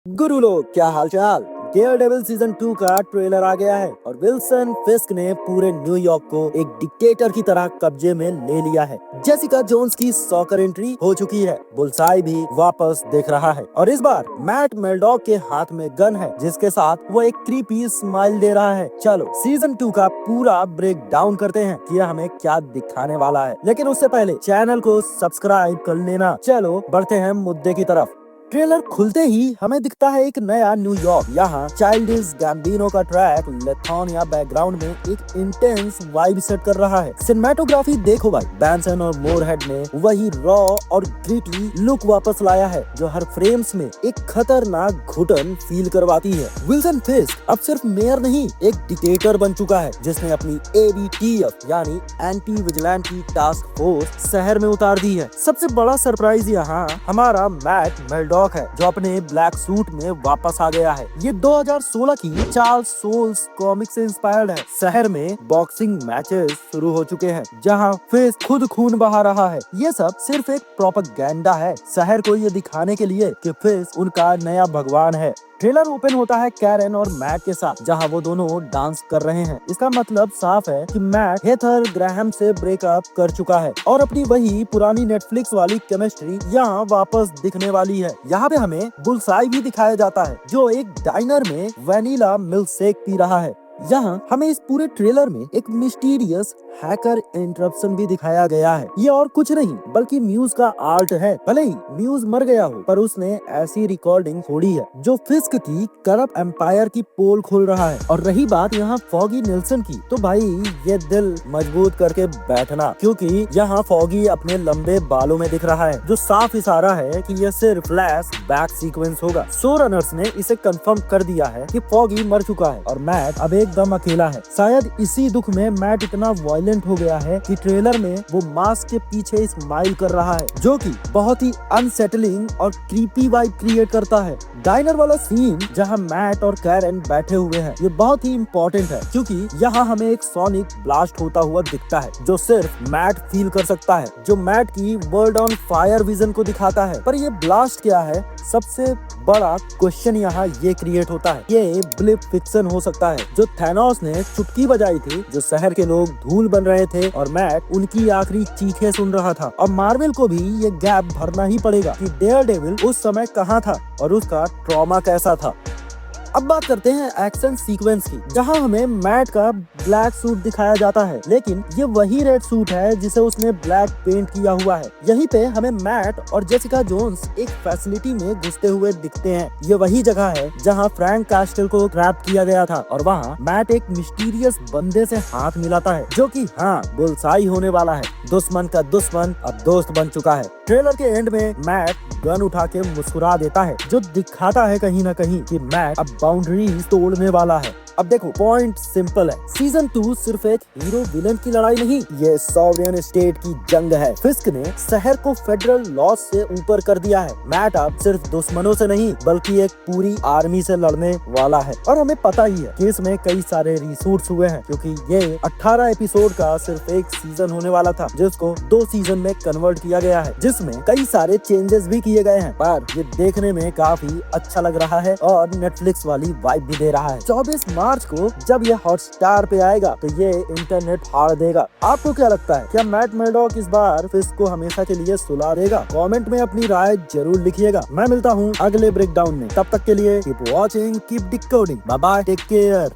गुरु लोग क्या हालचाल। डेयरडेविल सीजन 2 का ट्रेलर आ गया है और विल्सन फिस्क ने पूरे न्यूयॉर्क को एक डिक्टेटर की तरह कब्जे में ले लिया है। जेसिका जोन्स की सॉकर एंट्री हो चुकी है, बुलसाई भी वापस दिख रहा है और इस बार मैट मेर्डॉक के हाथ में गन है जिसके साथ वो एक क्रीपी स्माइल दे रहा है। चलो सीजन 2 का पूरा ब्रेक डाउन करते हैं कि हमें क्या दिखाने वाला है, लेकिन उससे पहले चैनल को सब्सक्राइब कर लेना। चलो बढ़ते हैं मुद्दे की तरफ। ट्रेलर खुलते ही हमें दिखता है एक नया न्यूयॉर्क। यहाँ चाइल्डिश गैम्बिनो का ट्रैक लेथोनिया बैकग्राउंड में एक इंटेंस वाइब सेट कर रहा है। सिनेमेटोग्राफी देखो भाई, बैंसन और मोरहेड ने वही रॉ और ग्रिटी लुक वापस लाया है जो हर फ्रेम्स में एक खतरनाक घुटन फील करवाती है। विल्सन फिस्क अब सिर्फ मेयर नहीं, एक डिक्टेटर बन चुका है जिसने अपनी ABTF यानी एंटी विजिलेंटी टास्क फोर्स शहर में उतार दी है। सबसे बड़ा सरप्राइज यहाँ हमारा मैट मेर्डॉक है जो अपने ब्लैक सूट में वापस आ गया है। ये 2016 की चार्ल्स सोल्स कॉमिक से इंस्पायर्ड है। शहर में बॉक्सिंग मैचेस शुरू हो चुके हैं जहां फिस्क खुद खून बहा रहा है। ये सब सिर्फ एक प्रोपेगेंडा है शहर को ये दिखाने के लिए कि फिस्क उनका नया भगवान है। ट्रेलर ओपन होता है कैरन और मैट के साथ जहां वो दोनों डांस कर रहे हैं। इसका मतलब साफ है कि मैट हेथर ग्राहम से ब्रेकअप कर चुका है और अपनी वही पुरानी नेटफ्लिक्स वाली केमिस्ट्री यहाँ वापस दिखने वाली है। यहाँ पे हमें बुलसाई भी दिखाया जाता है जो एक डाइनर में वैनिला मिल्क शेक पी रहा है। यहाँ हमें इस पूरे ट्रेलर में एक मिस्टीरियस हैकर इंटरप्शन भी दिखाया गया है। ये और कुछ नहीं बल्कि म्यूज का आर्ट है। भले ही म्यूज मर गया हो पर उसने ऐसी रिकॉर्डिंग छोड़ी है जो फिस्क की करप्ट एम्पायर की पोल खोल रहा है। और रही बात यहाँ फॉगी निल्सन की, तो भाई ये दिल मजबूत करके बैठना, क्योंकि यहाँ फॉगी अपने लंबे बालों में दिख रहा है जो साफ इशारा है कि यह सिर्फ फ्लैश बैक सीक्वेंस होगा। शो रनर्स ने इसे कंफर्म कर दिया है कि फॉगी मर चुका है और मैट अब एकदम अकेला है। शायद इसी दुख में मैट इतना वायलेंट हो गया है कि ट्रेलर में वो मास्क के पीछे स्माइल कर रहा है जो कि बहुत ही अनसेटलिंग और क्रीपी वाइब क्रिएट करता है। डाइनर वाला सीन जहां मैट और कैरन बैठे हुए हैं ये बहुत ही इम्पोर्टेंट है क्योंकि यहाँ हमें एक सोनिक ब्लास्ट होता हुआ दिखता है जो सिर्फ मैट फील कर सकता है, जो मैट की वर्ल्ड ऑन फायर विजन को दिखाता है। पर ये ब्लास्ट क्या है, सबसे बड़ा क्वेश्चन यहाँ ये क्रिएट होता है। ये ब्लिप फिक्शन हो सकता है जो थैनोस ने चुटकी बजाई थी, जो शहर के लोग धूल बन रहे थे और मैट उनकी आखिरी चीखें सुन रहा था। और मार्वल को भी ये गैप भरना ही पड़ेगा कि डेयरडेविल उस समय कहाँ था और उसका ट्रॉमा कैसा था। अब बात करते हैं एक्शन सीक्वेंस की, जहां हमें मैट का ब्लैक सूट दिखाया जाता है, लेकिन ये वही रेड सूट है जिसे उसने ब्लैक पेंट किया हुआ है। यहीं पे हमें मैट और जेसिका जोन्स एक फैसिलिटी में घुसते हुए दिखते हैं। ये वही जगह है जहां फ्रैंक कैस्टल को ट्रैप किया गया था और वहां मैट एक मिस्टीरियस बंदे से हाथ मिलाता है जो कि हाँ बुलसाई होने वाला है। दुश्मन का दुश्मन अब दोस्त बन चुका है। ट्रेलर के एंड में मैट गन उठा के मुस्कुरा देता है जो दिखाता है कहीं ना कहीं कि मैट अब बाउंड्रीज तोड़ने वाला है। अब देखो पॉइंट सिंपल है, सीजन 2 सिर्फ एक हीरो विलन की लड़ाई नहीं, ये सॉवरेन स्टेट की जंग है। फिस्क ने शहर को फेडरल लॉ से ऊपर कर दिया है। मैट अब सिर्फ दुश्मनों से नहीं बल्कि एक पूरी आर्मी से लड़ने वाला है। और हमें पता ही है कि इसमें कई सारे रीशूट्स हुए हैं क्योंकि ये 18 एपिसोड का सिर्फ एक सीजन होने वाला था जिसको 2 सीजन में कन्वर्ट किया गया है, जिसमें कई सारे चेंजेस भी किए गए हैं। पर ये देखने में काफी अच्छा लग रहा है और नेटफ्लिक्स वाली वाइब भी दे रहा है। 24 मार्च को जब ये हॉटस्टार पे आएगा तो ये इंटरनेट फाड़ देगा। आपको क्या लगता है, क्या मैट मेर्डॉक इस बार फिस्क को हमेशा के लिए सुला देगा? कमेंट में अपनी राय जरूर लिखिएगा। मैं मिलता हूँ अगले ब्रेकडाउन में, तब तक के लिए keep watching, keep decoding, bye bye, take care.